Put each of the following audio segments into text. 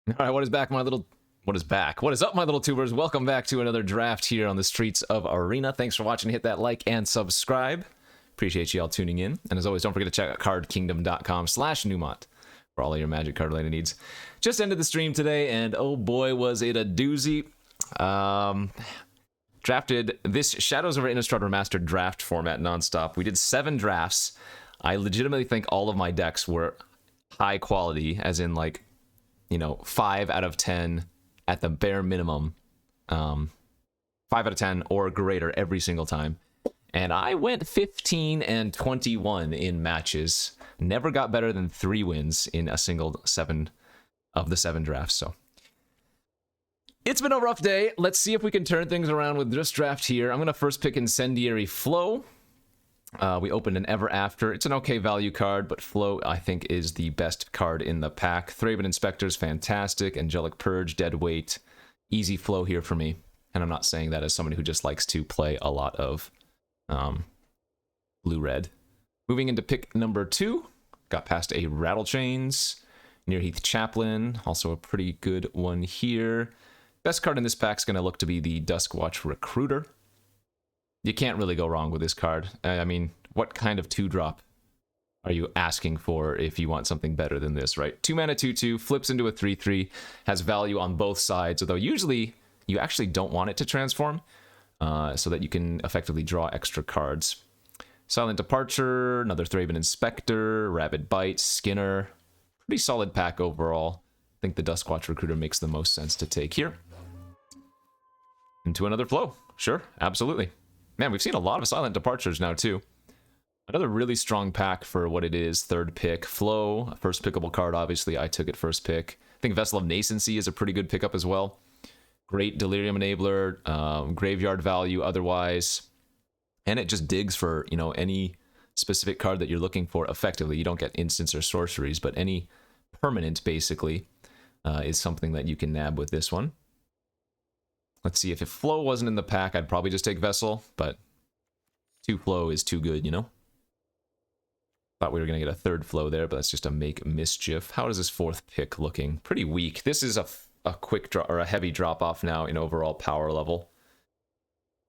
All right, what is back, my little... What is back? What is up, my little tubers? Welcome back to another draft here on the streets of Arena. Thanks for watching. Hit that like and subscribe. Appreciate you all tuning in. And as always, don't forget to check out cardkingdom.com/Numot for all of your Magic card related needs. Just ended the stream today, and oh boy, was it a doozy. Drafted this Shadows over Innistrad Remastered draft format nonstop. We did 7 drafts. I legitimately think all of my decks were high quality, as in like, you know, 5 out of 10 at the bare minimum. 5 out of 10 or greater every single time. And I went 15 and 21 in matches. Never got better than 3 wins in a single 7 of the 7 drafts. So it's been a rough day. Let's see if we can turn things around with this draft here. I'm going to first pick Incendiary Flow. We opened an Ever After. It's an okay value card, but Flow, I think, is the best card in the pack. Thraben Inspector's fantastic. Angelic Purge, dead weight. Easy flow here for me. And I'm not saying that as somebody who just likes to play a lot of blue-red. Moving into pick number 2. Got past a Rattle Chains. Nearheath Chaplain, also a pretty good one here. Best card in this pack is going to look to be the Duskwatch Recruiter. You can't really go wrong with this card. I mean, what kind of 2-drop are you asking for if you want something better than this, right? 2 mana 2/2, flips into a 3/3, has value on both sides, although usually you actually don't want it to transform, so that you can effectively draw extra cards. Silent Departure, another Thraben Inspector, Rabid Bite, Skinner. Pretty solid pack overall. I think the Duskwatch Recruiter makes the most sense to take here. Into another flow. Sure, absolutely. Man, we've seen a lot of Silent Departures now, too. Another really strong pack for what it is. 3rd pick. Flow, first pickable card, obviously. I took it first pick. I think Vessel of Nascency is a pretty good pickup as well. Great Delirium Enabler, graveyard value otherwise. And it just digs for, you know, any specific card that you're looking for effectively. You don't get instants or sorceries, but any permanent, basically, is something that you can nab with this one. Let's see, if Flow wasn't in the pack, I'd probably just take Vessel, but 2 Flow is too good, you know? Thought we were going to get a 3rd Flow there, but that's just a Make Mischief. How is this 4th pick looking? Pretty weak. This is a quick drop, or a heavy drop-off now in overall power level.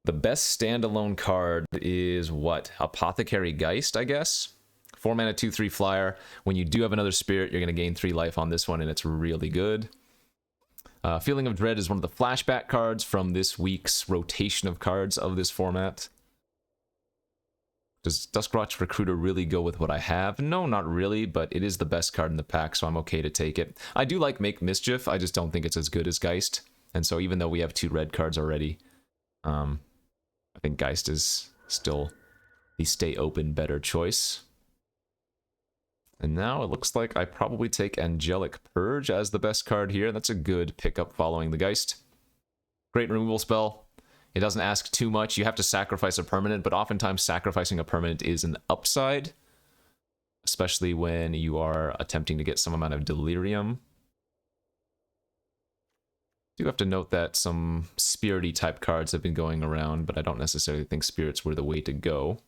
The best standalone card is what? Apothecary Geist, I guess? 4 mana 2/3 flyer. When you do have another spirit, you're going to gain 3 life on this one, and it's really good. Feeling of Dread is one of the flashback cards from this week's rotation of cards of this format. Does Duskwatch Recruiter really go with what I have? No, not really, but it is the best card in the pack, so I'm okay to take it. I do like Make Mischief, I just don't think it's as good as Geist. And so even though we have 2 red cards already, I think Geist is still the stay open better choice. And now it looks like I probably take Angelic Purge as the best card here. That's a good pickup following the Geist. Great removal spell. It doesn't ask too much. You have to sacrifice a permanent, but oftentimes sacrificing a permanent is an upside, especially when you are attempting to get some amount of Delirium. Do have to note that some spirity type cards have been going around, but I don't necessarily think spirits were the way to go.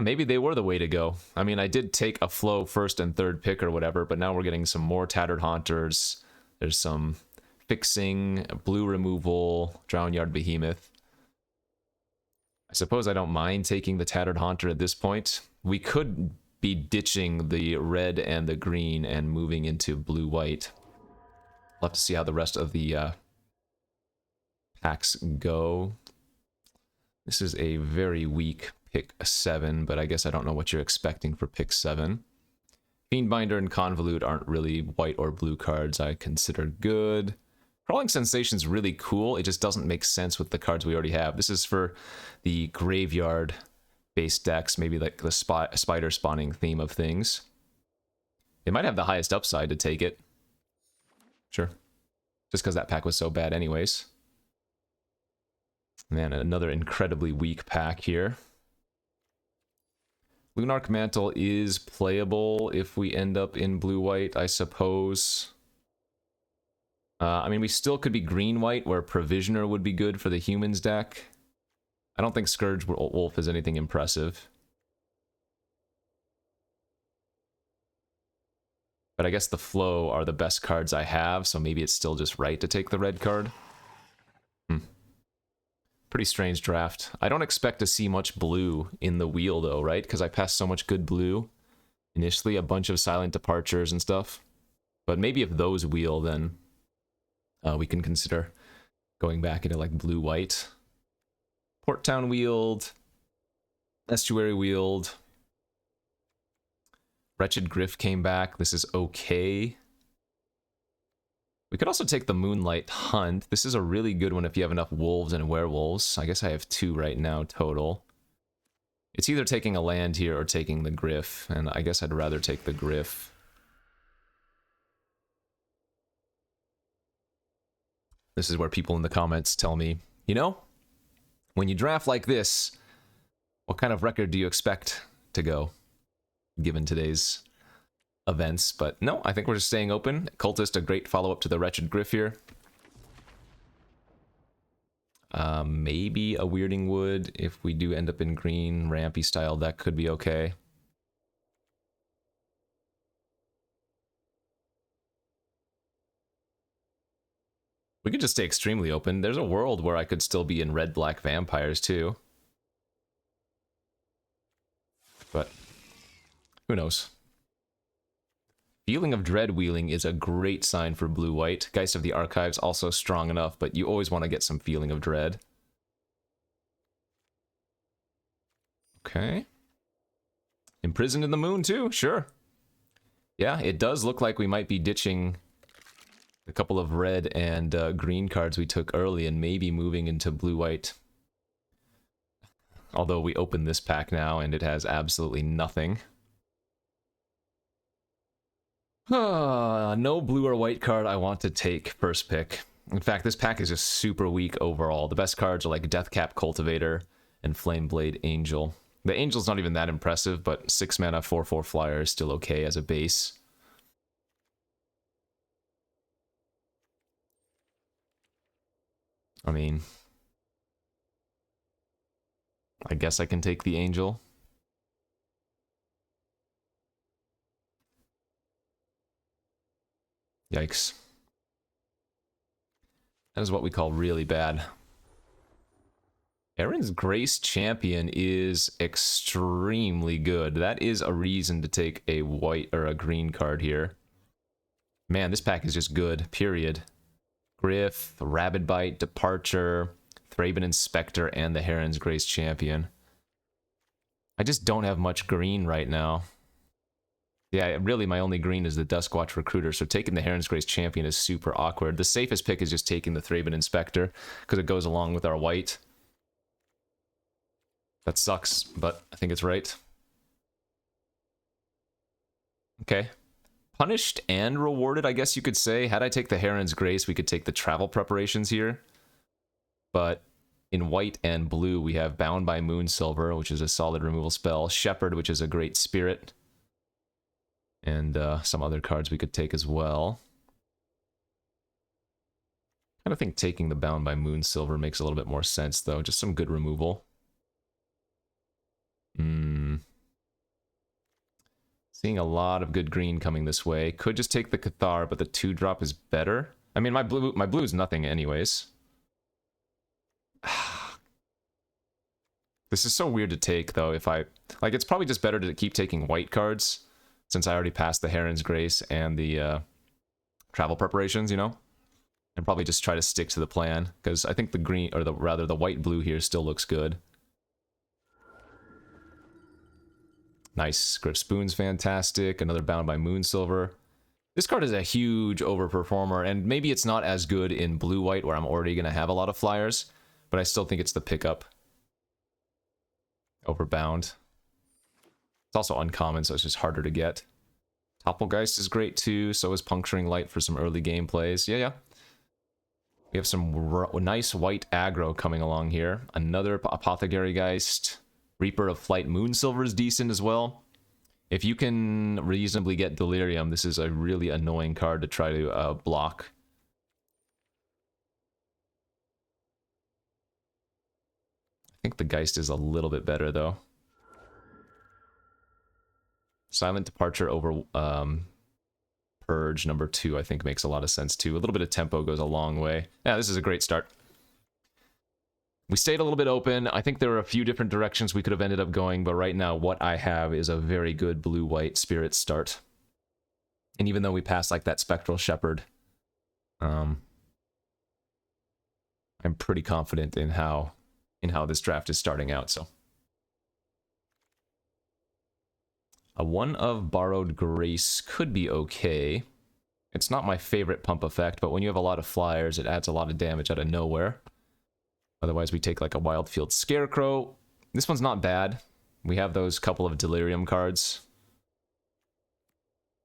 Maybe they were the way to go. I mean, I did take a Flow 1st and 3rd pick or whatever, but now we're getting some more Tattered Haunters. There's some fixing, blue removal, Drownyard Behemoth. I suppose I don't mind taking the Tattered Haunter at this point. We could be ditching the red and the green and moving into blue-white. We'll have to see how the rest of the packs go. This is a very weak pick 7, but I guess I don't know what you're expecting for pick 7. Fiendbinder and Convolute aren't really white or blue cards I consider good. Crawling Sensation's really cool, it just doesn't make sense with the cards we already have. This is for the graveyard-based decks, maybe like the spider spawning theme of things. It might have the highest upside to take it. Sure. Just because that pack was so bad anyways. Man, another incredibly weak pack here. Lunarch Mantle is playable if we end up in blue-white, I suppose. I mean, we still could be green-white, where Provisioner would be good for the humans deck. I don't think Scourge Wolf is anything impressive. But I guess the flow are the best cards I have, so maybe it's still just right to take the red card. Pretty strange draft. I don't expect to see much blue in the wheel though, right? Because I passed so much good blue initially, a bunch of silent departures and stuff. But maybe if those wheel, then we can consider going back into like blue-white. Port Town wheeled. Estuary wheeled. Wretched Griff came back. This is okay. We could also take the Moonlight Hunt. This is a really good one if you have enough wolves and werewolves. I guess I have 2 right now total. It's either taking a land here or taking the Griff, and I guess I'd rather take the Griff. This is where people in the comments tell me, you know, when you draft like this, what kind of record do you expect to go, given today's events? But no, I think we're just staying open. Cultist, a great follow-up to the Wretched Griff here. Maybe a Weirding Wood if we do end up in green, rampy style, that could be okay. We could just stay extremely open. There's a world where I could still be in red-black vampires too. But who knows? Feeling of Dread wheeling is a great sign for blue-white. Geist of the Archives also strong enough, but you always want to get some Feeling of Dread. Okay. Imprisoned in the Moon too, sure. Yeah, it does look like we might be ditching a couple of red and green cards we took early and maybe moving into blue-white. Although we open this pack now and it has absolutely nothing. No blue or white card I want to take first pick. In fact, this pack is just super weak overall. The best cards are like Deathcap Cultivator and Flameblade Angel. The Angel's not even that impressive, but 6 mana 4/4 flyer is still okay as a base. I mean, I guess I can take the Angel. Yikes. That is what we call really bad. Aaron's Grace Champion is extremely good. That is a reason to take a white or a green card here. Man, this pack is just good, period. Griff, Rabid Bite, Departure, Thraben Inspector, and the Heron's Grace Champion. I just don't have much green right now. Yeah, really my only green is the Duskwatch Recruiter, so taking the Heron's Grace Champion is super awkward. The safest pick is just taking the Thraben Inspector, because it goes along with our white. That sucks, but I think it's right. Okay. Punished and rewarded, I guess you could say. Had I take the Heron's Grace, we could take the travel preparations here. But in white and blue, we have Bound by Moonsilver, which is a solid removal spell. Shepherd, which is a great spirit. And some other cards we could take as well. I kind of think taking the Bound by Moonsilver makes a little bit more sense, though. Just some good removal. Seeing a lot of good green coming this way. Could just take the Cathar, but the 2-drop is better. I mean, my blue is nothing anyways. This is so weird to take, though, if I... Like, it's probably just better to keep taking white cards, since I already passed the Heron's Grace and the travel preparations, you know? And probably just try to stick to the plan, because I think the green, or rather the white-blue here still looks good. Nice. Griff Spoon's fantastic. Another Bound by Moonsilver. This card is a huge overperformer, and maybe it's not as good in blue-white, where I'm already going to have a lot of flyers, but I still think it's the pickup over Bound. It's also uncommon, so it's just harder to get. Topplegeist is great too, so is Puncturing Light for some early game plays. Yeah. We have some nice white aggro coming along here. Another Apothecary Geist. Reaper of Flight Moonsilver is decent as well. If you can reasonably get Delirium, this is a really annoying card to try to block. I think the Geist is a little bit better, though. Silent Departure over Purge number 2, I think, makes a lot of sense too. A little bit of tempo goes a long way. Yeah, this is a great start. We stayed a little bit open. I think there were a few different directions we could have ended up going, but right now what I have is a very good blue-white Spirit start. And even though we passed like that Spectral Shepherd, I'm pretty confident in how this draft is starting out, so. A 1 of Borrowed Grace could be okay. It's not my favorite pump effect, but when you have a lot of flyers, it adds a lot of damage out of nowhere. Otherwise, we take like a Wildfield Scarecrow. This one's not bad. We have those couple of Delirium cards.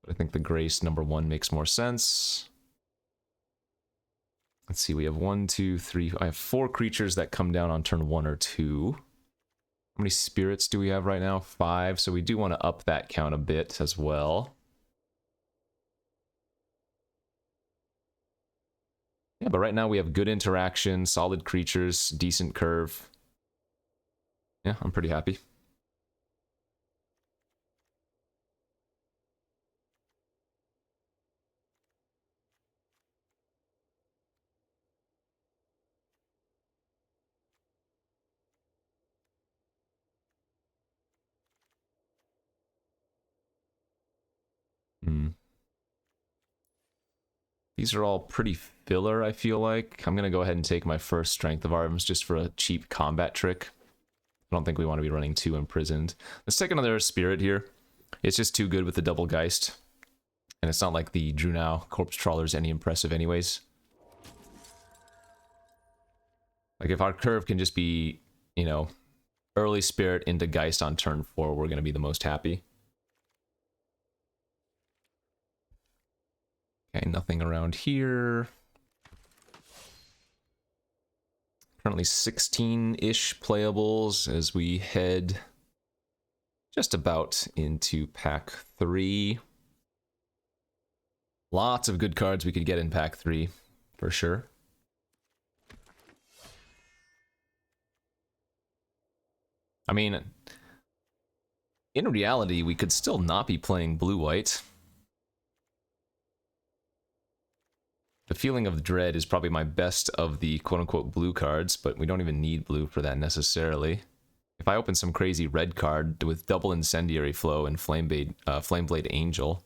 But I think the Grace number 1 makes more sense. Let's see, we have 1, 2, 3... I have 4 creatures that come down on turn 1 or 2. How many spirits do we have right now? 5, so we do want to up that count a bit as well. Yeah, but right now we have good interaction, solid creatures, decent curve. Yeah, I'm pretty happy. These are all pretty filler, I feel like. I'm going to go ahead and take my first Strength of Arms just for a cheap combat trick. I don't think we want to be running 2 Imprisoned. Let's take another Spirit here. It's just too good with the double Geist. And it's not like the Drew Now Corpse Trawler's any impressive anyways. Like if our curve can just be, you know, early Spirit into Geist on turn 4, we're going to be the most happy. Okay, nothing around here. Currently 16-ish playables as we head just about into pack 3. Lots of good cards we could get in pack 3, for sure. I mean, in reality, we could still not be playing blue-white. The Feeling of Dread is probably my best of the quote-unquote blue cards, but we don't even need blue for that necessarily. If I open some crazy red card with double Incendiary Flow and Flameblade Angel,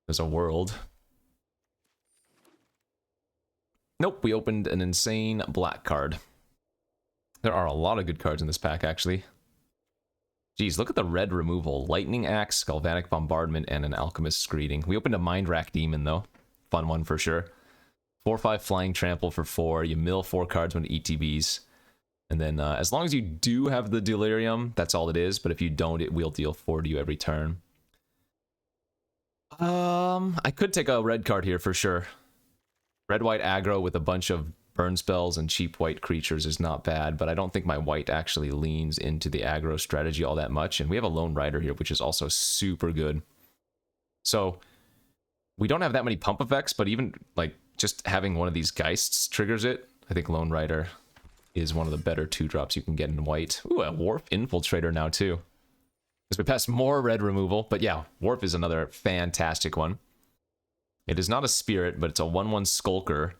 there's a world. Nope, we opened an insane black card. There are a lot of good cards in this pack, actually. Geez, look at the red removal. Lightning Axe, Galvanic Bombardment, and an Alchemist's Greeting. We opened a Mind Rack Demon, though. Fun one for sure. 4/5 Flying Trample for 4. You mill 4 cards when ETBs. And then as long as you do have the Delirium, that's all it is. But if you don't, it will deal 4 to you every turn. I could take a red card here for sure. Red-white aggro with a bunch of burn spells and cheap white creatures is not bad, but I don't think my white actually leans into the aggro strategy all that much. And we have a Lone Rider here, which is also super good. So we don't have that many pump effects, but even like just having one of these Geists triggers it. I think Lone Rider is one of the better 2-drops you can get in white. Ooh, a Wharf Infiltrator now too. Because we passed more red removal, but yeah, Wharf is another fantastic one. It is not a Spirit, but it's a 1/1 Skulker,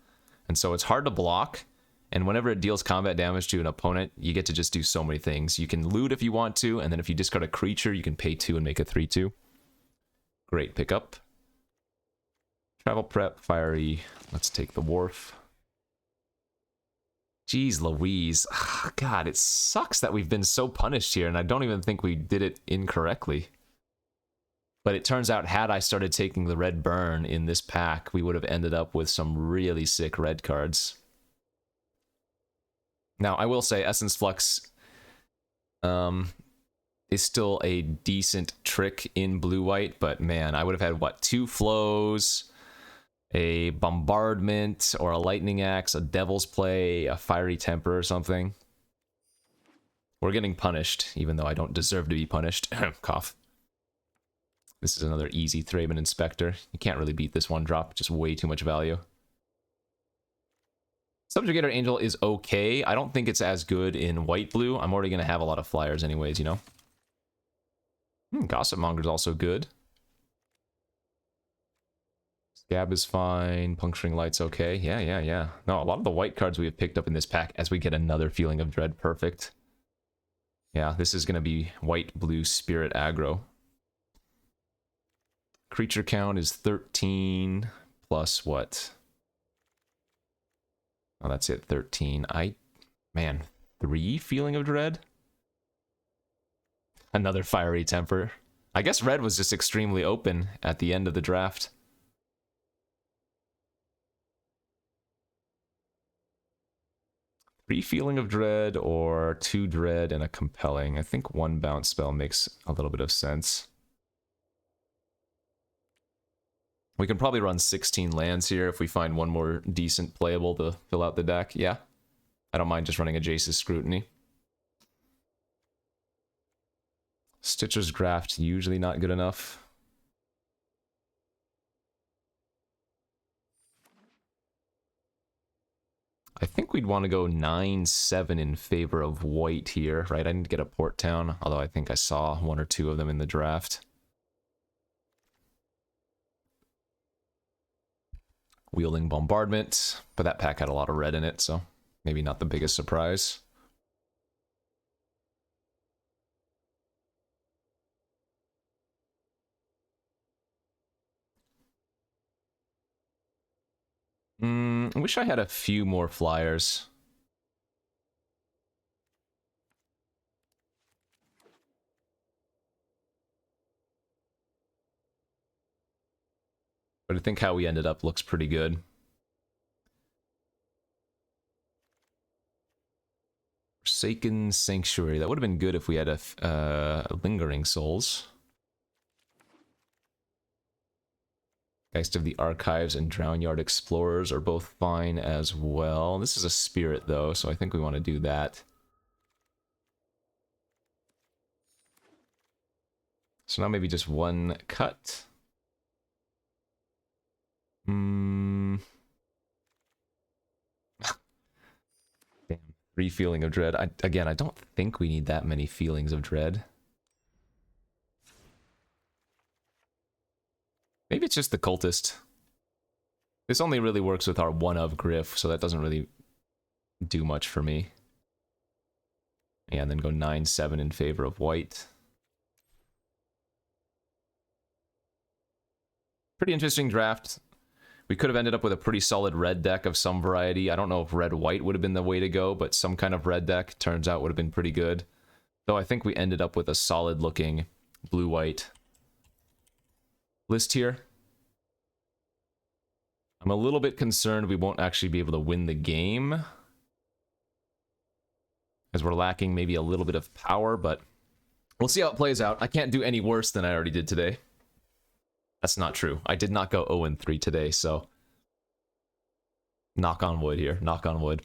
and so it's hard to block, and whenever it deals combat damage to an opponent, you get to just do so many things. You can loot if you want to, and then if you discard a creature, you can pay 2 and make a 3/2. Great pickup. Travel Prep, Fiery. Let's take the Wharf. Jeez Louise. God, it sucks that we've been so punished here, and I don't even think we did it incorrectly. But it turns out, had I started taking the red burn in this pack, we would have ended up with some really sick red cards. Now, I will say, Essence Flux is still a decent trick in blue-white, but man, I would have had, what, 2 flows, a Bombardment, or a Lightning Axe, a Devil's Play, a Fiery Temper or something. We're getting punished, even though I don't deserve to be punished. Cough. This is another easy Thraben Inspector. You can't really beat this 1-drop, just way too much value. Subjugator Angel is okay. I don't think it's as good in white-blue. I'm already going to have a lot of flyers anyways, you know? Gossip Monger's also good. Scab is fine. Puncturing Light's okay. Yeah, yeah, yeah. No, a lot of the white cards we have picked up in this pack as we get another Feeling of Dread. Perfect. Yeah, this is going to be white, blue, spirit aggro. Creature count is 13 plus what? Oh, that's it, 13. Man, 3 Feeling of Dread? Another Fiery Temper. I guess red was just extremely open at the end of the draft. Three Feeling of Dread or 2 Dread and a Compelling. I think 1 bounce spell makes a little bit of sense. We can probably run 16 lands here if we find one more decent playable to fill out the deck. Yeah. I don't mind just running a Jace's Scrutiny. Stitcher's Graft, usually not good enough. I think we'd want to go 9-7 in favor of white here, right? I didn't get a Port Town, although I think I saw 1 or 2 of them in the draft. Wielding Bombardment, but that pack had a lot of red in it, so maybe not the biggest surprise. I wish I had a few more flyers. But I think how we ended up looks pretty good. Forsaken Sanctuary. That would have been good if we had a Lingering Souls. Geist of the Archives and Drownyard Explorers are both fine as well. This is a Spirit, though, so I think we want to do that. So now maybe just 1 cut. Damn. 3 Feeling of Dread. Again, I don't think we need that many Feelings of Dread. Maybe it's just the Cultist. This only really works with our 1-of Griff, so that doesn't really do much for me. Yeah, and then go 9-7 in favor of white. Pretty interesting draft. We could have ended up with a pretty solid red deck of some variety. I don't know if red-white would have been the way to go, but some kind of red deck turns out would have been pretty good. Though I think we ended up with a solid-looking blue-white list here. I'm a little bit concerned we won't actually be able to win the game, as we're lacking maybe a little bit of power, but we'll see how it plays out. I can't do any worse than I already did today. That's not true. I did not go 0-3 today, so knock on wood here. Knock on wood.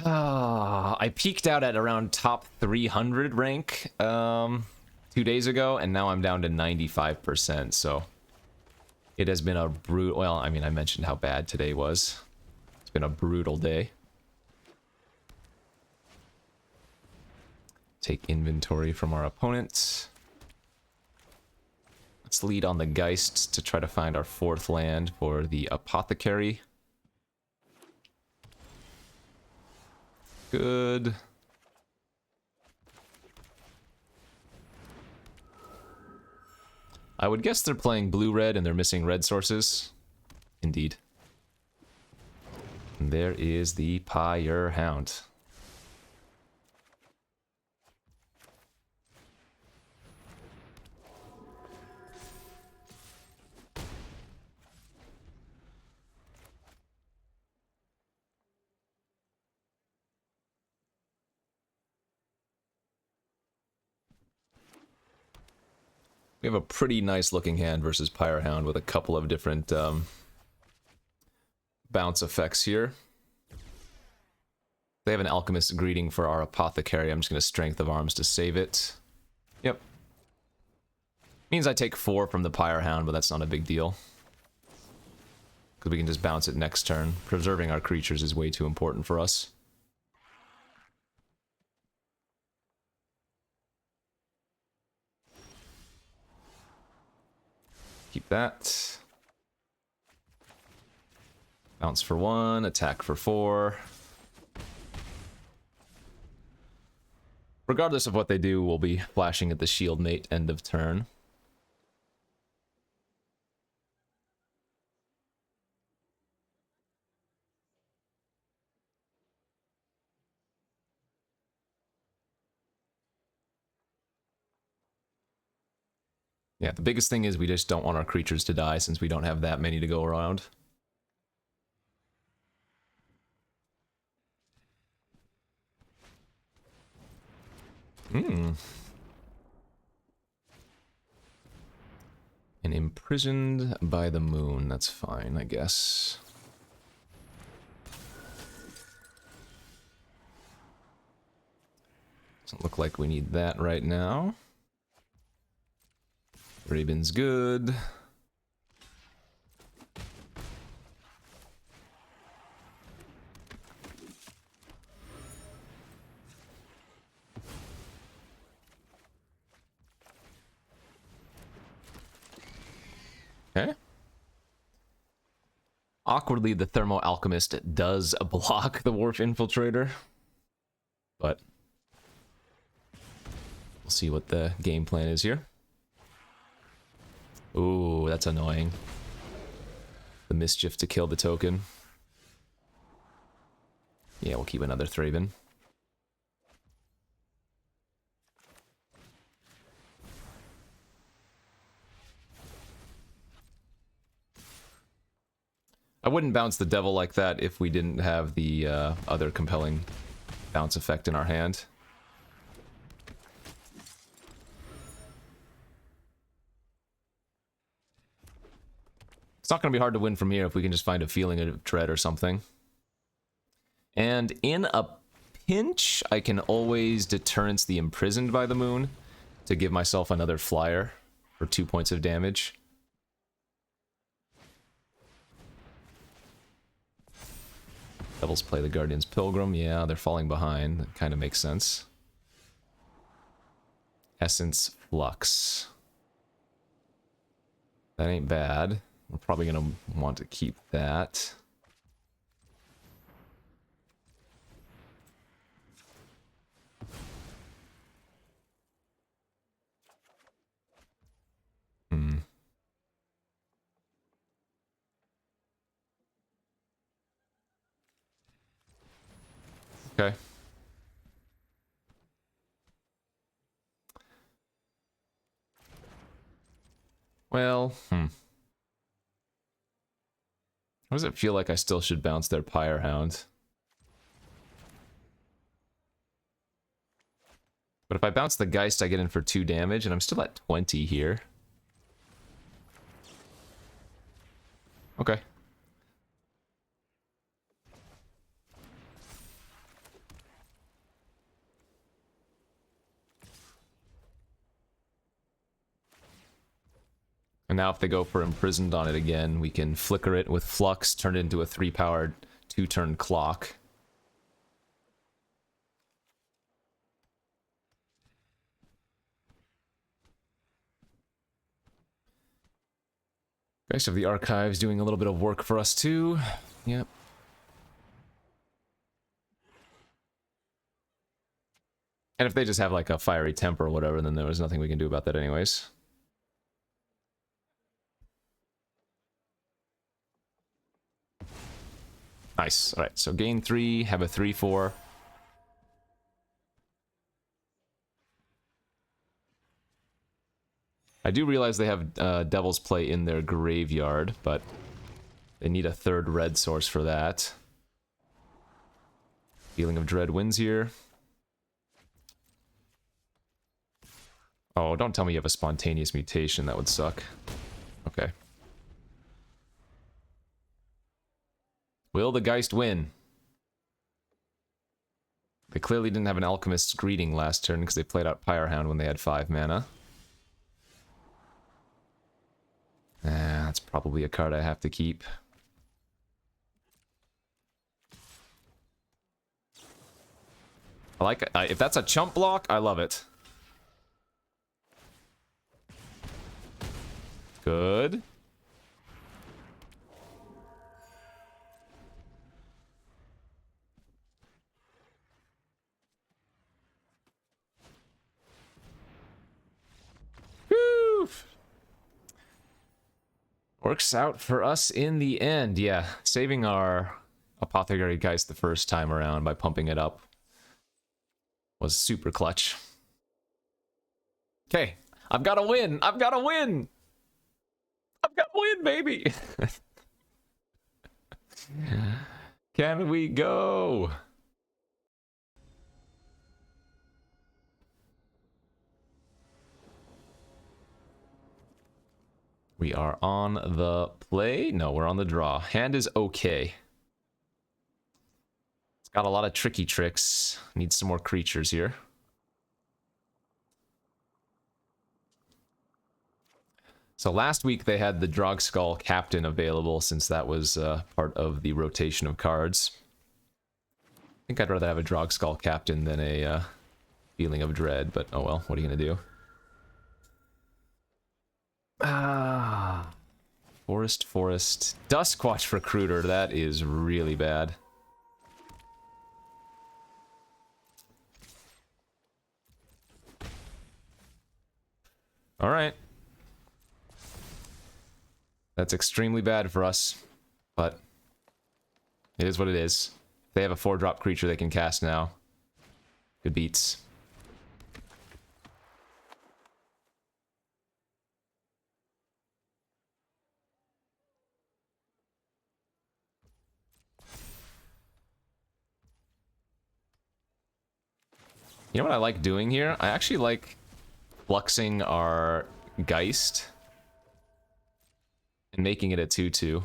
I peaked out at around top 300 rank 2 days ago, and now I'm down to 95%, so it has been a brutal... Well, I mean, I mentioned how bad today was. It's been a brutal day. Take inventory from our opponents. Let's lead on the Geist to try to find our 4th land for the Apothecary. Good. I would guess they're playing blue-red and they're missing red sources. Indeed. And there is the Pyre Hound. We have a pretty nice looking hand versus Pyre Hound with a couple of different bounce effects here. They have an Alchemist Greeting for our Apothecary. I'm just going to Strength of Arms to save it. Yep. Means I take 4 from the Pyre Hound, but that's not a big deal. Because we can just bounce it next turn. Preserving our creatures is way too important for us. keep that. Bounce for 1, attack for 4. Regardless of what they do, we'll be flashing at the shield mate end of turn. Yeah, the biggest thing is we just don't want our creatures to die since we don't have that many to go around. And imprisoned by the moon. That's fine, I guess. Doesn't look like we need that right now. Raven's good. Okay. Awkwardly, the Thermo Alchemist does block the Wharf Infiltrator, but we'll see what the game plan is here. Ooh, that's annoying. The Mischief to kill the token. Yeah, we'll keep another Thraben. I wouldn't bounce the Devil like that if we didn't have the other compelling bounce effect in our hand. It's not going to be hard to win from here if we can just find a Feeling of Dread or something. And in a pinch, I can always Deterrence the Imprisoned by the Moon to give myself another flyer for 2 points of damage. Devils play the Guardian's Pilgrim. Yeah, they're falling behind. That kind of makes sense. Essence Flux. That ain't bad. We're probably going to want to keep that. Okay. Well, How does it feel like I still should bounce their Pyre Hound? But if I bounce the Geist, I get in for 2 damage, and I'm still at 20 here. Okay. And now if they go for Imprisoned on it again, we can flicker it with Flux, turn it into a 3-powered 2-turn clock. Geist of the Archives doing a little bit of work for us too. Yep. And if they just have like a Fiery Temper or whatever, then there was nothing we can do about that anyways. Nice. Alright, so gain 3, have a 3-4. I do realize they have Devil's Play in their graveyard, but they need a 3rd red source for that. Feeling of Dread wins here. Oh, don't tell me you have a Spontaneous Mutation. That would suck. Okay. Will the Geist win? They clearly didn't have an Alchemist's Greeting last turn because they played out Pyrehound when they had 5 mana. That's probably a card I have to keep. I like it. If that's a chump block, I love it. Good. Woo! Works out for us in the end. Yeah, saving our Apothecary Geist the first time around by pumping it up was super clutch. Okay, I've got to win. I've got to win. I've got to win, baby. Can we go? We are on the play. No, we're on the draw. Hand is okay. It's got a lot of tricky tricks. Needs some more creatures here. So last week they had the Drogskull Captain available since that was part of the rotation of cards. I think I'd rather have a Drogskull Captain than a Feeling of Dread, but oh well, what are you gonna do? Ah, Forest. Duskwatch Recruiter, that is really bad. Alright. That's extremely bad for us, but it is what it is. They have a 4-drop creature they can cast now. Good beats. You know what I like doing here? I actually like fluxing our Geist and making it a 2/2.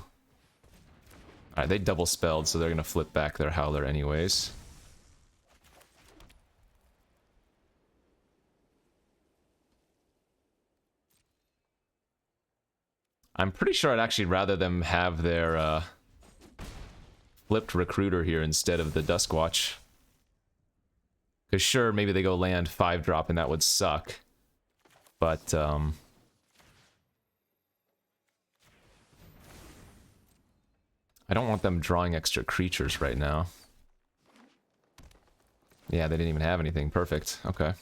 Alright, they double spelled, so they're gonna flip back their Howler anyways. I'm pretty sure I'd actually rather them have their flipped Recruiter here instead of the Duskwatch. Because sure, maybe they go land 5-drop and that would suck. But, I don't want them drawing extra creatures right now. Yeah, they didn't even have anything. Perfect. Okay.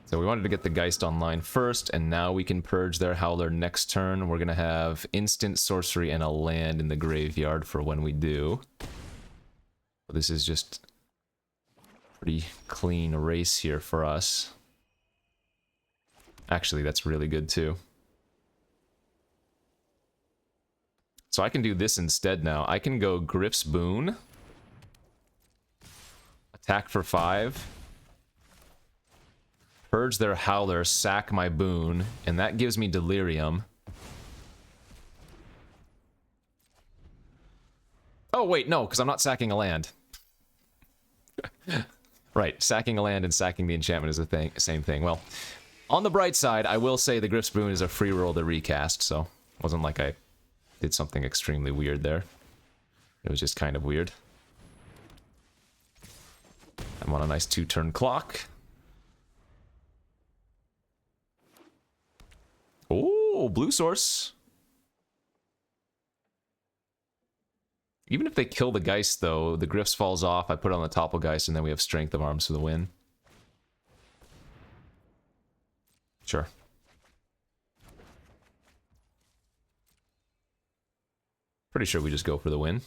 So we wanted to get the Geist online first, and now we can purge their Howler next turn. We're going to have instant sorcery and a land in the graveyard for when we do. This is just a pretty clean race here for us. Actually, that's really good too. So I can do this instead now. I can go Griff's Boon. Attack for 5. Purge their Howler, sack my Boon, and that gives me Delirium. Oh wait, no, because I'm not sacking a land. Right, sacking a land and sacking the enchantment is the same thing. Well, on the bright side, I will say the Griff's Boon is a free roll to recast, so it wasn't like I did something extremely weird there. It was just kind of weird. I'm on a nice 2-turn clock. Oh, blue source. Even if they kill the Geist, though, the Griffs falls off, I put it on the Topple Geist, and then we have Strength of Arms for the win. Sure. Pretty sure we just go for the win.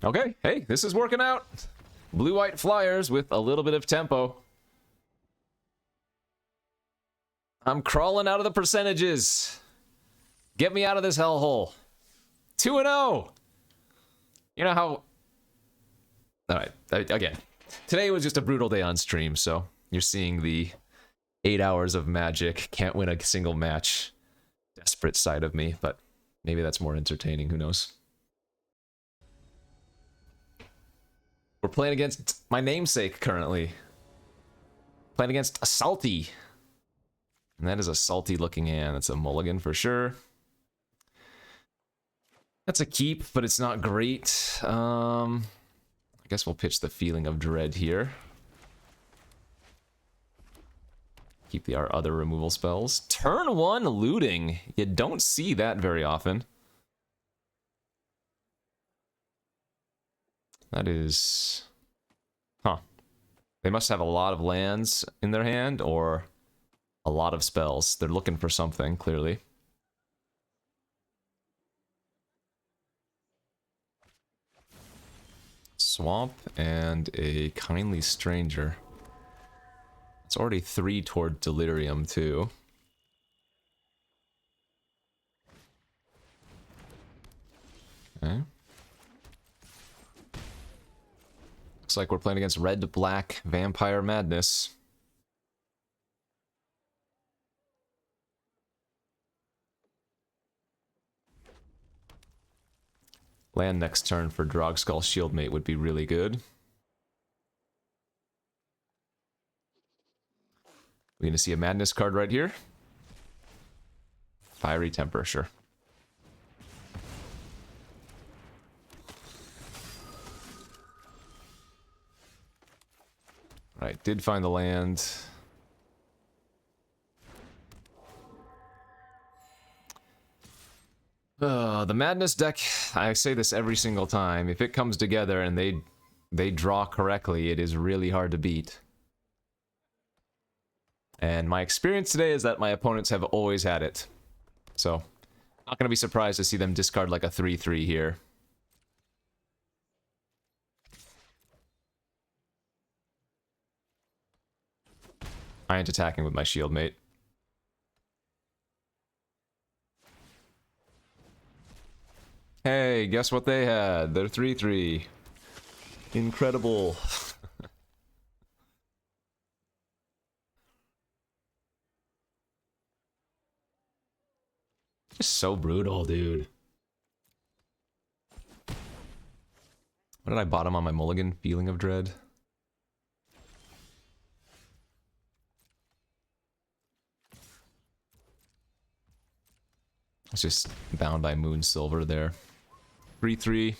Okay, hey, this is working out. Blue-white Flyers with a little bit of tempo. I'm crawling out of the percentages. Get me out of this hellhole. 2-0. You know how... Alright, again. Today was just a brutal day on stream, so you're seeing the 8 hours of magic, can't win a single match, desperate side of me, but maybe that's more entertaining, who knows. We're playing against my namesake currently. Playing against a Salty. And that is a salty looking hand. That's a mulligan for sure. That's a keep, but it's not great. I guess we'll pitch the Feeling of Dread here. Keep our other removal spells. Turn 1 looting. You don't see that very often. That is... Huh. They must have a lot of lands in their hand, or a lot of spells. They're looking for something, clearly. Swamp and a Kindly Stranger. It's already 3 toward Delirium, too. Okay. Looks like we're playing against red-black Vampire Madness. Land next turn for Drogskull Shieldmate would be really good. We're gonna see a Madness card right here. Fiery Temper, sure. Right, did find the land. The Madness deck, I say this every single time, if it comes together and they draw correctly, it is really hard to beat. And my experience today is that my opponents have always had it. So, not going to be surprised to see them discard like a 3/3 here. I ain't attacking with my Shieldmate. Hey, guess what they had? They're 3/3. Incredible. Just so brutal, dude. What did I bottom on my mulligan? Feeling of Dread? It's just bound by Moon Silver there. 3/3.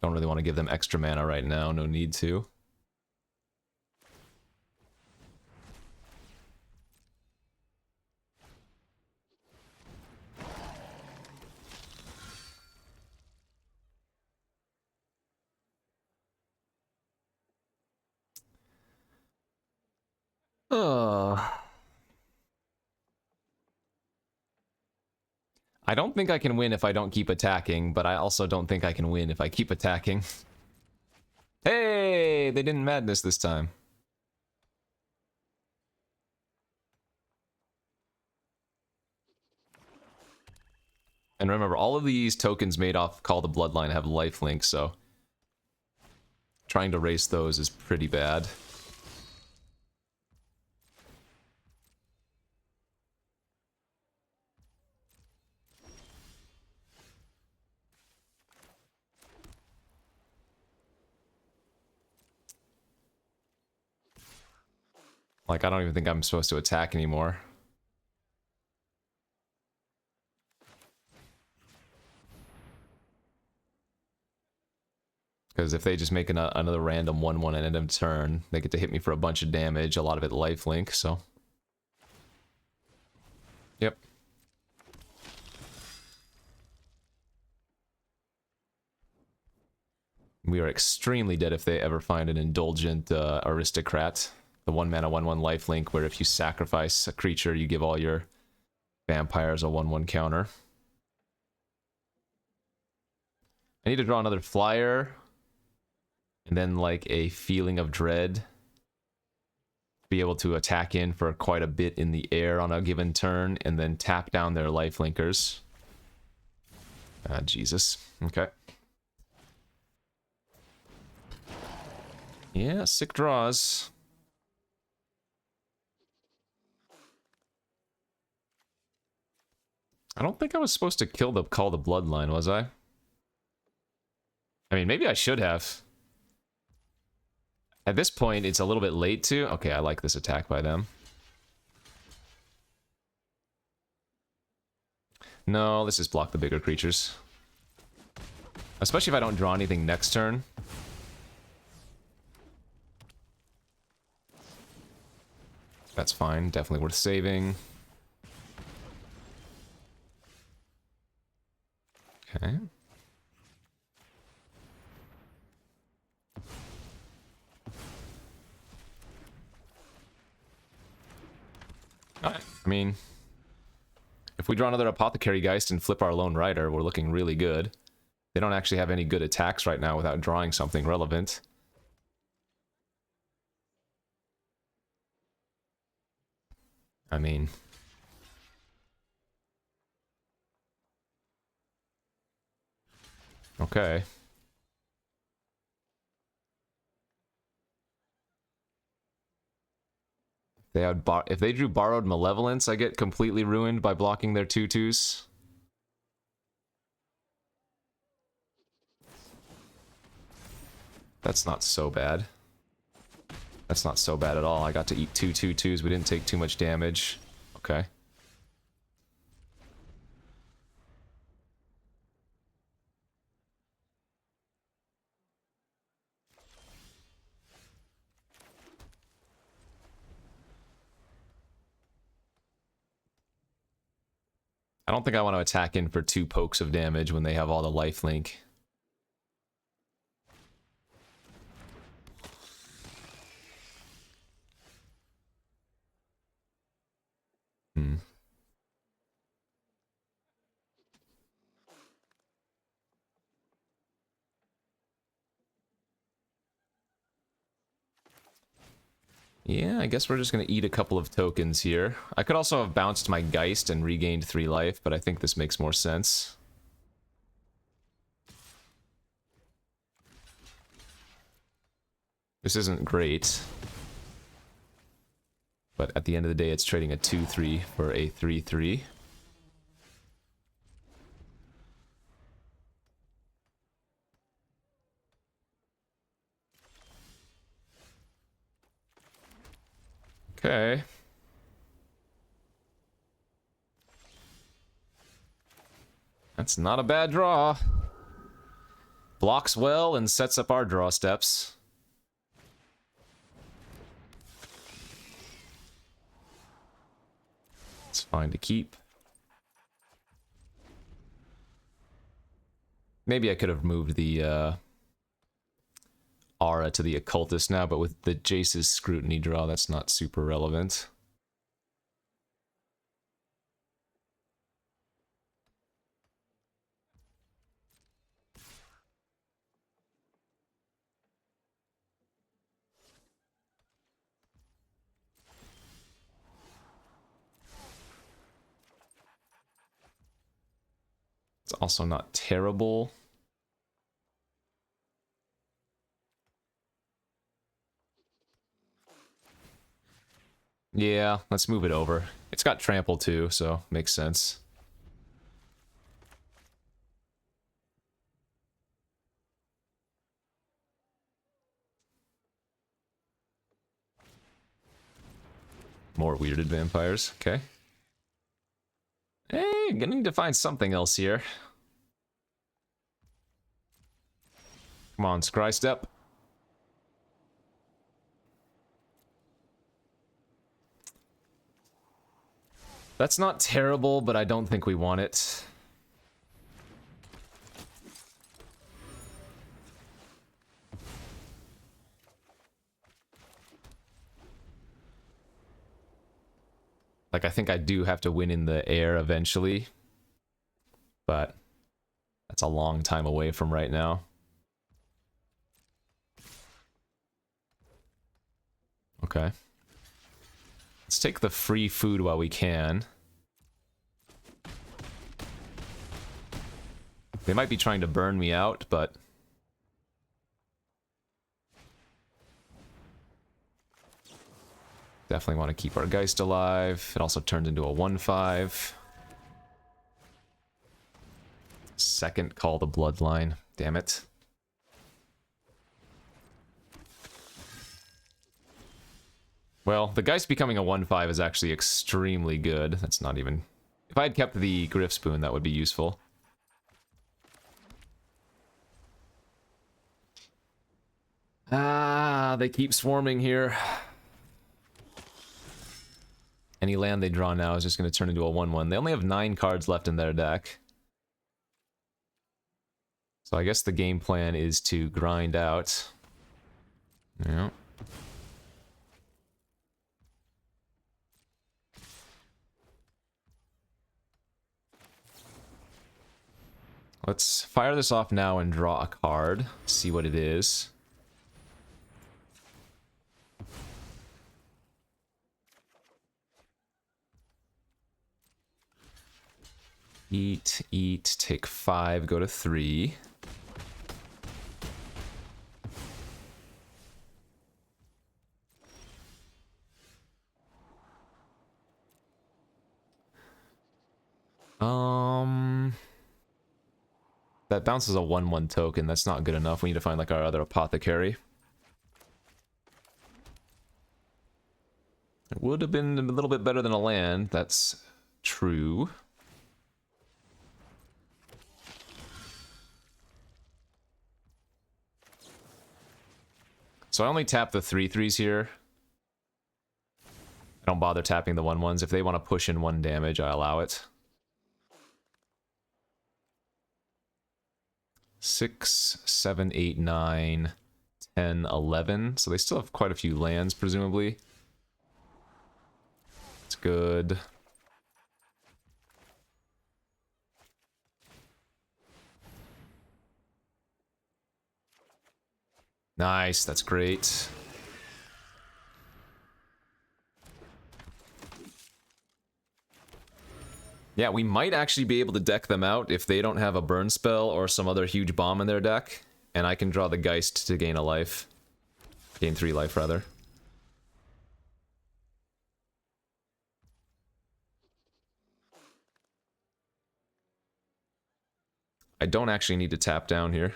Don't really want to give them extra mana right now, no need to. I don't think I can win if I don't keep attacking, but I also don't think I can win if I keep attacking. Hey, they didn't Madness this time. And remember, all of these tokens made off Call the Bloodline have lifelink, so trying to race those is pretty bad. Like, I don't even think I'm supposed to attack anymore. Because if they just make another random 1/1 at end of turn, they get to hit me for a bunch of damage, a lot of it lifelink, so... Yep. We are extremely dead if they ever find an Indulgent Aristocrat. The 1-mana 1/1 lifelink, where if you sacrifice a creature, you give all your vampires a 1/1 counter. I need to draw another flyer. And then, like, a Feeling of Dread. Be able to attack in for quite a bit in the air on a given turn, and then tap down their lifelinkers. Ah, Jesus. Okay. Yeah, sick draws. I don't think I was supposed to Call the Bloodline, was I? I mean, maybe I should have. At this point, it's a little bit late to... Okay, I like this attack by them. No, let's just block the bigger creatures. Especially if I don't draw anything next turn. That's fine, definitely worth saving. Okay. Alright, I mean, if we draw another Apothecary Geist and flip our Lone Rider, we're looking really good. They don't actually have any good attacks right now without drawing something relevant. I mean... Okay. If they drew Borrowed Malevolence, I get completely ruined by blocking their 2/2s. That's not so bad. That's not so bad at all. I got to eat 2/2/2s. We didn't take too much damage. Okay. I don't think I want to attack in for 2 pokes of damage when they have all the lifelink. Yeah, I guess we're just going to eat a couple of tokens here. I could also have bounced my Geist and regained 3 life, but I think this makes more sense. This isn't great. But at the end of the day, it's trading a 2/3 for a 3/3. Okay. That's not a bad draw. Blocks well and sets up our draw steps. It's fine to keep. Maybe I could have moved the Aura to the Occultist now, but with the Jace's Scrutiny draw, that's not super relevant. It's also not terrible. Yeah, let's move it over. It's got trample too, so makes sense. More weirded vampires, okay. Hey, gonna need to find something else here. Come on, Scry Step. That's not terrible, but I don't think we want it. Like, I think I do have to win in the air eventually. But that's a long time away from right now. Okay. Let's take the free food while we can. They might be trying to burn me out, but... Definitely want to keep our Geist alive. It also turns into a 1/5. Second call the Bloodline. Damn it. Well, the Geist becoming a 1/5 is actually extremely good. That's not even... If I had kept the Griff Spoon, that would be useful. Ah, they keep swarming here. Any land they draw now is just going to turn into a 1/1. They only have 9 cards left in their deck. So I guess the game plan is to grind out. Yeah. Let's fire this off now and draw a card. See what it is. Eat, take 5, go to 3. That bounces a 1/1 token. That's not good enough. We need to find like our other apothecary. It would have been a little bit better than a land. That's true. So I only tap the 3/3s here. I don't bother tapping the 1/1s. If they want to push in 1 damage, I allow it. 6, 7, 8, 9, 10, 11. So they still have quite a few lands, presumably. It's good. Nice, that's great. Yeah, we might actually be able to deck them out if they don't have a burn spell or some other huge bomb in their deck. And I can draw the Geist to gain a life. Gain 3 life, rather. I don't actually need to tap down here.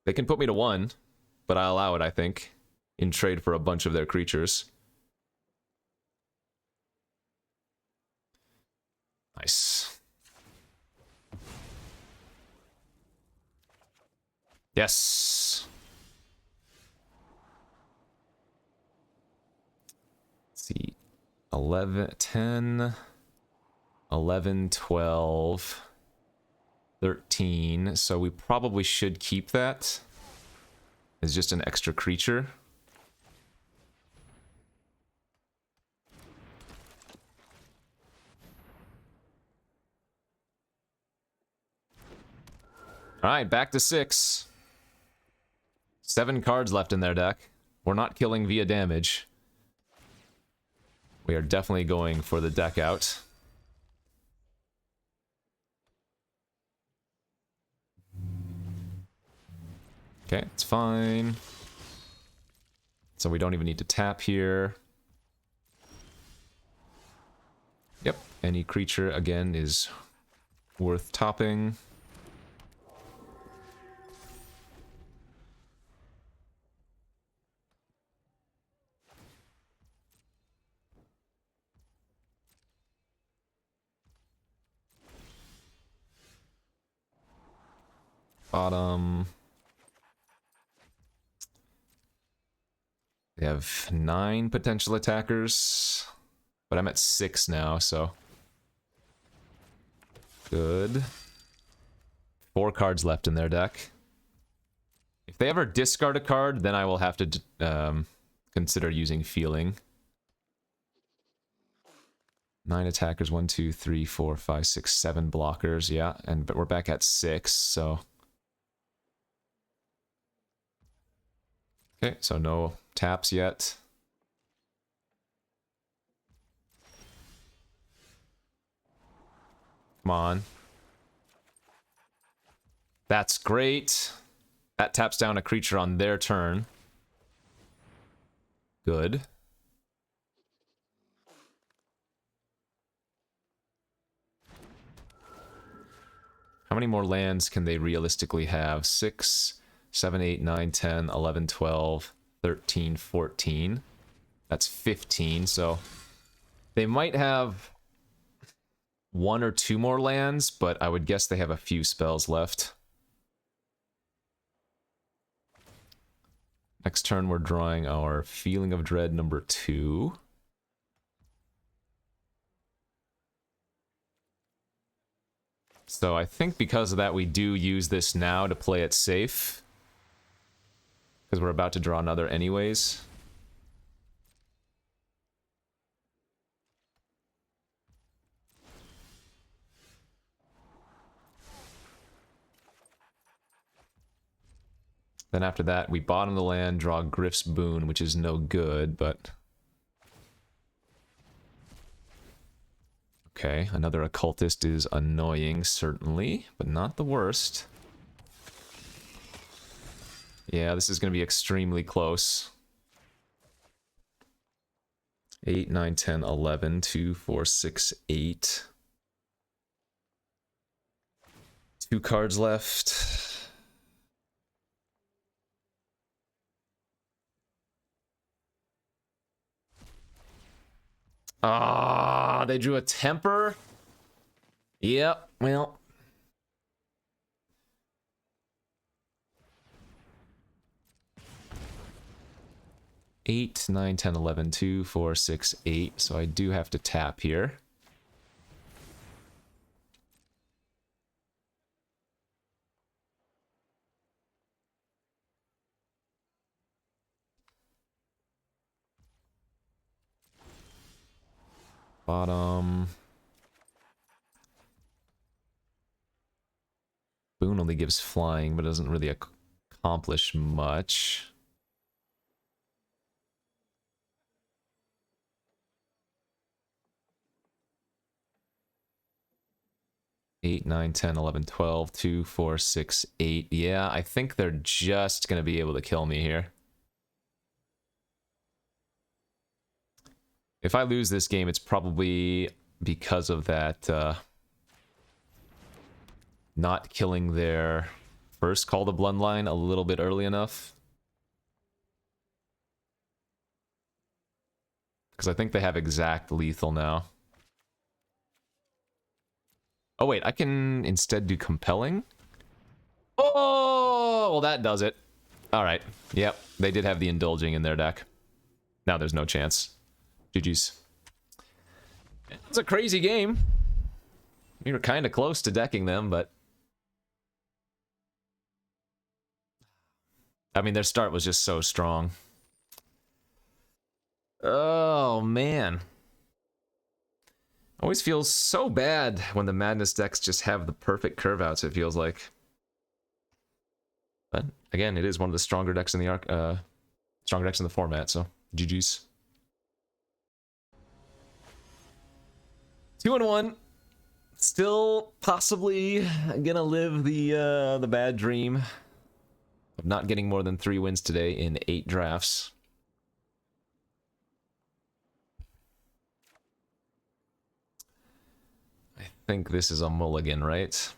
They can put me to 1, but I allow it, I think, in trade for a bunch of their creatures. Nice. Yes. Let's see. 11, 10, 11, 12, 13. So we probably should keep that as just an extra creature. Alright, back to 6. 7 cards left in their deck. We're not killing via damage. We are definitely going for the deck out. Okay, it's fine. So we don't even need to tap here. Yep, any creature, again, is worth topping. Bottom. They have 9 potential attackers, but I'm at 6 now, so good. 4 cards left in their deck. If they ever discard a card, then I will have to consider using Feeling. 9 attackers, 1, 2, 3, 4, 5, 6, 7 blockers, yeah, but we're back at 6, so... Okay, so no taps yet. Come on. That's great. That taps down a creature on their turn. Good. How many more lands can they realistically have? 6, 7, 8, 9, 10, 11, 12, 13, 14. That's 15, so they might have 1 or 2 more lands, but I would guess they have a few spells left. Next turn, we're drawing our Feeling of Dread number 2. So I think because of that, we do use this now to play it safe. Because we're about to draw another anyways. Then after that, we bottom the land, draw Griff's Boon, which is no good, but... Okay, another Occultist is annoying, certainly, but not the worst. Yeah, this is going to be extremely close. 8, 9, 10, 11, 2, 4, 6, 8. 2 cards left. Ah, they drew a temper? Yep, well. Eight, 9, 10, 11, 2, 4, 6, 8. So I do have to tap here. Bottom. Boon only gives flying, but doesn't really accomplish much. Eight, 9, 10, 11, 12, 2, 4, 6, 8. Yeah, I think they're just going to be able to kill me here. If I lose this game, it's probably because of that not killing their first Call to Bloodline a little bit early enough. Because I think they have exact lethal now. Oh wait, I can instead do Compelling? Oh, well that does it. Alright, yep, they did have the Indulging in their deck. Now there's no chance. GG's. It's a crazy game. We were kind of close to decking them, but... I mean, their start was just so strong. Oh, man. Always feels so bad when the Madness decks just have the perfect curve outs, it feels like. But, again, it is one of the stronger decks in the stronger decks in the format, so GG's. 2-1. Still possibly gonna live the bad dream of not getting more than 3 wins today in 8 drafts. I think this is a mulligan, right?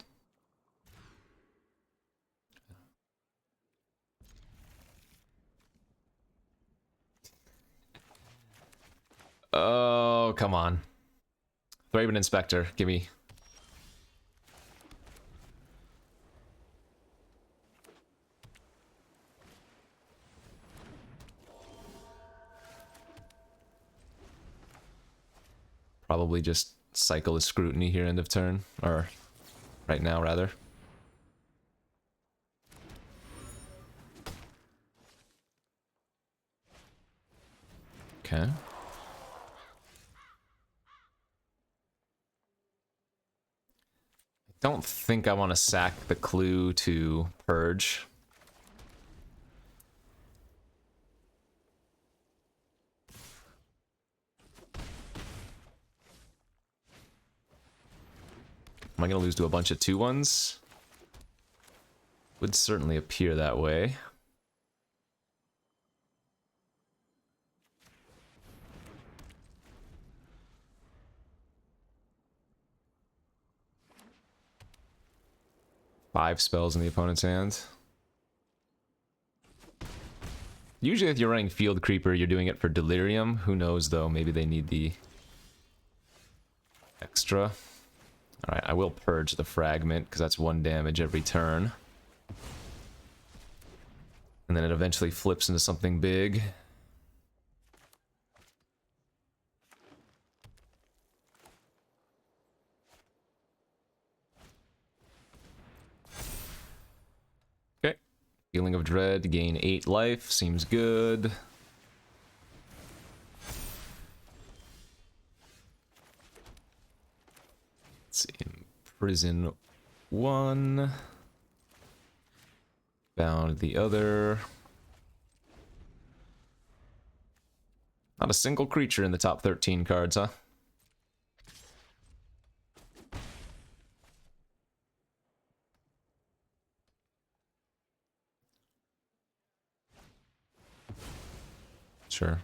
Oh, come on. Thraben Inspector, give me. Probably just cycle the Scrutiny here end of turn, or right now rather. Okay. I don't think I want to sack the clue to Purge. Am I going to lose to a bunch of 2-1s? Would certainly appear that way. Five spells in the opponent's hand. Usually if you're running Field Creeper, you're doing it for Delirium. Who knows, though? Maybe they need the extra. Alright, I will purge the Fragment, because that's 1 damage every turn. And then it eventually flips into something big. Okay. Healing of Dread, gain 8 life, seems good. Let's see, imprison 1. Bound the other. Not a single creature in the top 13 cards, huh? Sure.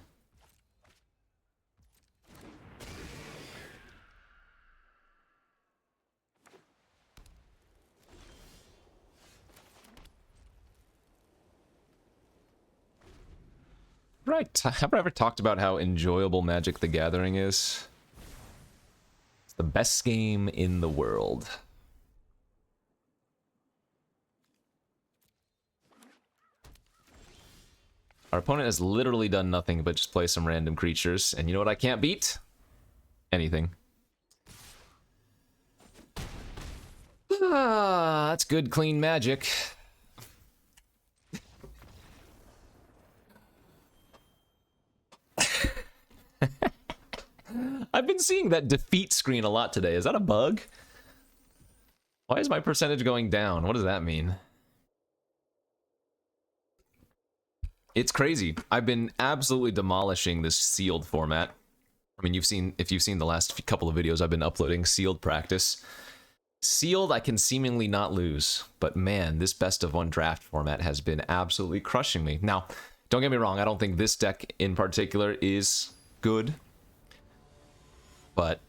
Right. Have I ever talked about how enjoyable Magic the Gathering is? It's the best game in the world. Our opponent has literally done nothing but just play some random creatures. And you know what I can't beat? Anything. Ah, that's good, clean Magic. I've been seeing that defeat screen a lot today. Is that a bug? Why is my percentage going down? What does that mean? It's crazy. I've been absolutely demolishing this sealed format. I mean, if you've seen the last couple of videos, I've been uploading sealed practice. Sealed, I can seemingly not lose, but man, this best of 1 draft format has been absolutely crushing me. Now, don't get me wrong, I don't think this deck in particular is good, but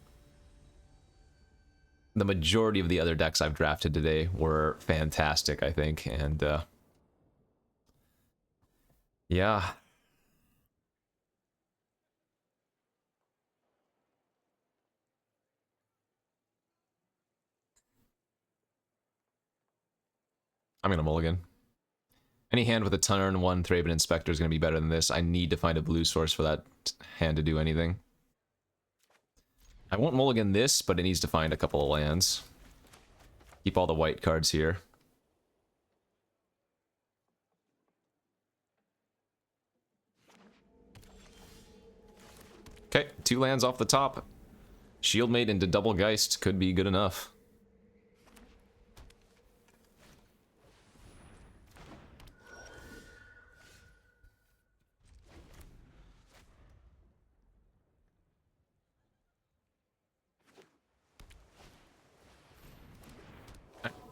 the majority of the other decks I've drafted today were fantastic, I think, and yeah. I'm gonna mulligan. Any hand with a turn 1 Thraben Inspector is gonna be better than this. I need to find a blue source for that hand to do anything. I won't mulligan this, but it needs to find a couple of lands. Keep all the white cards here. Okay, 2 lands off the top. Shieldmate into Double Geist could be good enough.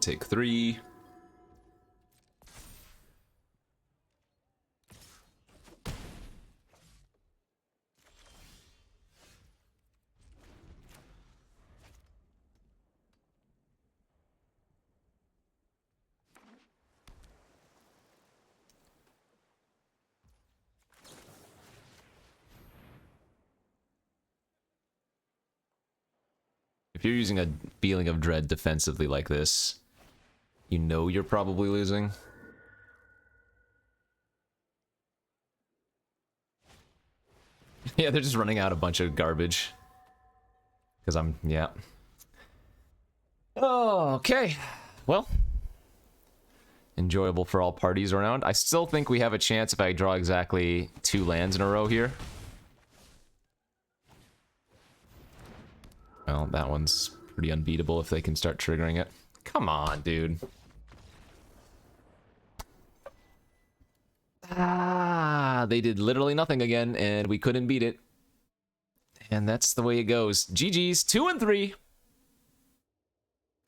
Take 3. If you're using a Feeling of Dread defensively like this, you know you're probably losing. Yeah, they're just running out a bunch of garbage. Because yeah. Oh, okay. Well, enjoyable for all parties around. I still think we have a chance if I draw exactly 2 lands in a row here. Well, that one's pretty unbeatable if they can start triggering it. Come on, dude. Ah, they did literally nothing again, and we couldn't beat it. And that's the way it goes. GG's, 2 and 3.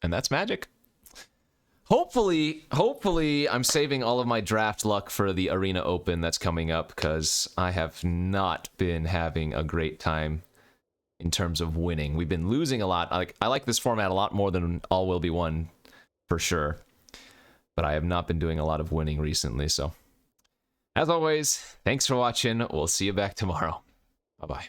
And that's Magic. Hopefully, I'm saving all of my draft luck for the Arena Open that's coming up, because I have not been having a great time in terms of winning. We've been losing a lot. I like this format a lot more than All Will Be Won, for sure. But I have not been doing a lot of winning recently, so As always, thanks for watching. We'll see you back tomorrow. Bye-bye.